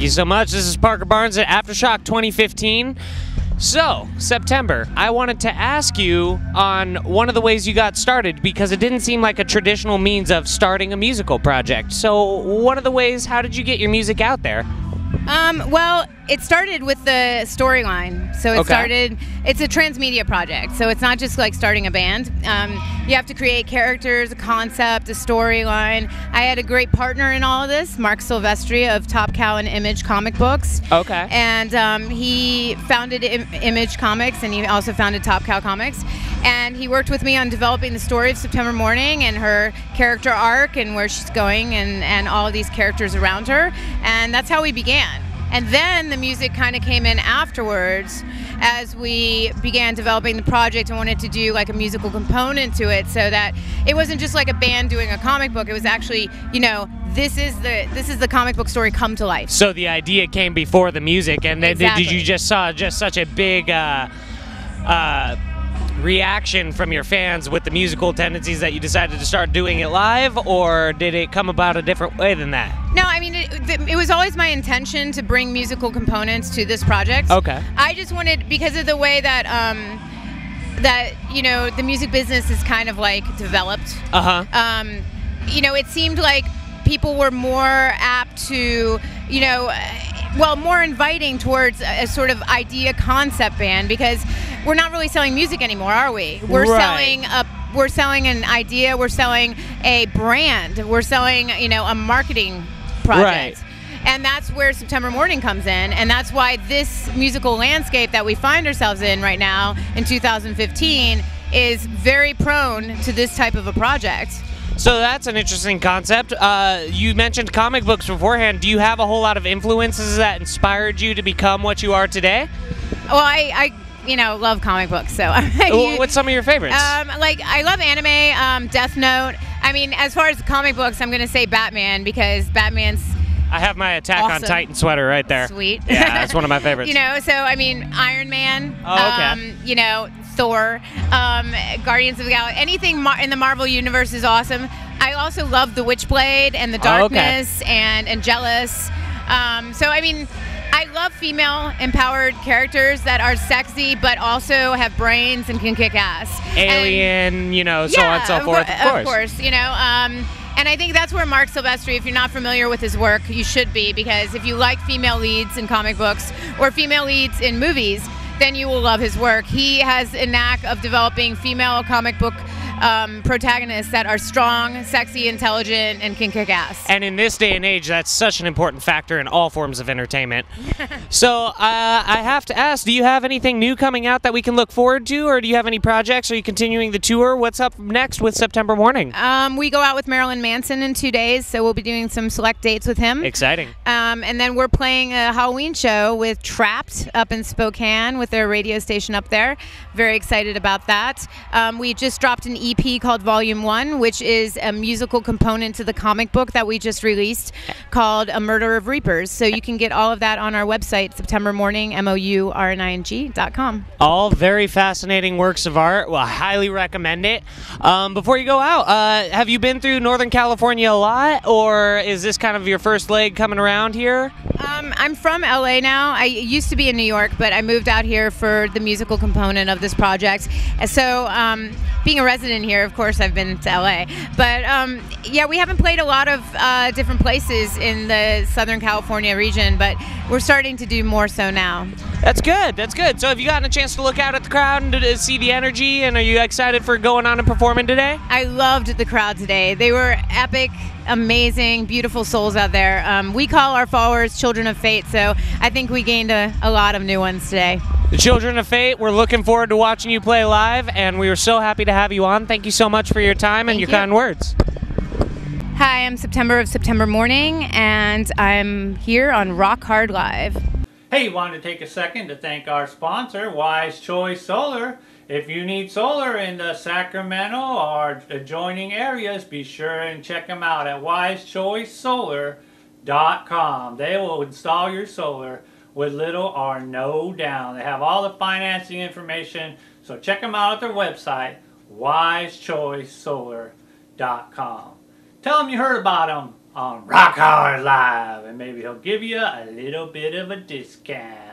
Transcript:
Thank you so much. This is Parker Barnes at Aftershock 2015. So, September, I wanted to ask you on one of the ways you got started, because it didn't seem like a traditional means of starting a musical project. So, one of the ways, how did you get your music out there? Well, it started with the storyline. So it's a transmedia project. So it's not just like starting a band. You have to create characters, a concept, a storyline. I had a great partner in all of this, Mark Silvestri of Top Cow and Image comic books. Okay. And he founded Image Comics, and he also founded Top Cow Comics. And he worked with me on developing the story of September Mourning and her character arc and where she's going and all of these characters around her. And that's how we began. And then the music kind of came in afterwards as we began developing the project and wanted to do like a musical component to it, so that it wasn't just like a band doing a comic book. It was actually, you know, this is the comic book story come to life. So the idea came before the music, and then Exactly. did you just saw just such a big reaction from your fans with the musical tendencies that you decided to start doing it live, or did it come about a different way than that? No, I mean, it was always my intention to bring musical components to this project. Okay. I just wanted, because of the way that, that, you know, the music business is kind of like developed. Uh-huh. You know, it seemed like people were more apt to, you know, well, more inviting towards a sort of idea concept band, because we're not really selling music anymore, are we? We're Right. we're selling an idea, we're selling a brand, we're selling, you know, a marketing project. Right. And that's where September Mourning comes in, and that's why this musical landscape that we find ourselves in right now in 2015 is very prone to this type of a project. So that's an interesting concept. You mentioned comic books beforehand. Do you have a whole lot of influences that inspired you to become what you are today? Well, I you know, love comic books, so What's some of your favorites? like I love anime, Death Note. I mean, as far as comic books, I'm gonna say Batman, because Batman's I have my Attack on awesome. Titan sweater right there. Sweet. Yeah, that's one of my favorites. You know, so I mean, Iron Man. Oh, okay. You know, Thor, Guardians of the Galaxy. Anything in the Marvel universe is awesome. I also love the Witchblade and the Darkness and Angelus. So I mean, I love female empowered characters that are sexy but also have brains and can kick ass. Alien, you know, so on and so forth. Of course, you know. And I think that's where Mark Silvestri, if you're not familiar with his work, you should be, because if you like female leads in comic books or female leads in movies, then you will love his work. He has a knack of developing female comic book protagonists that are strong, sexy, intelligent, and can kick ass. And in this day and age, that's such an important factor in all forms of entertainment. So I have to ask, do you have anything new coming out that we can look forward to, or do you have any projects? Are you continuing the tour? What's up next with September Mourning? We go out with Marilyn Manson in 2 days, so we'll be doing some select dates with him. Exciting. And then we're playing a Halloween show with Trapped up in Spokane with their radio station up there. Very excited about that. We just dropped an EP called Volume 1, which is a musical component to the comic book that we just released called A Murder of Reapers. So you can get all of that on our website, September Mourning, MOURNING.com. All very fascinating works of art. Well, I highly recommend it. Before you go out, have you been through Northern California a lot, or is this kind of your first leg coming around here? I'm from LA now. I used to be in New York, but I moved out here for the musical component of this project. And so being a resident here, of course, I've been to LA. But yeah, we haven't played a lot of different places in the Southern California region, but we're starting to do more so now. That's good. That's good. So have you gotten a chance to look out at the crowd and to see the energy, and are you excited for going on and performing today? I loved the crowd today. They were epic, amazing, beautiful souls out there. We call our followers Children of Fate, so I think we gained a lot of new ones today. The Children of Fate, we're looking forward to watching you play live, and we were so happy to have you on. Thank you so much for your time and your kind words. Hi, I'm September of September Mourning, and I'm here on Rock Hard Live. Hey, wanted to take a second to thank our sponsor, Wise Choice Solar. If you need solar in the Sacramento or adjoining areas, be sure and check them out at wisechoicesolar.com. They will install your solar with little or no down. They have all the financing information, so check them out at their website, wisechoicesolar.com. Tell them you heard about them on Rock Hard Live, and maybe he'll give you a little bit of a discount.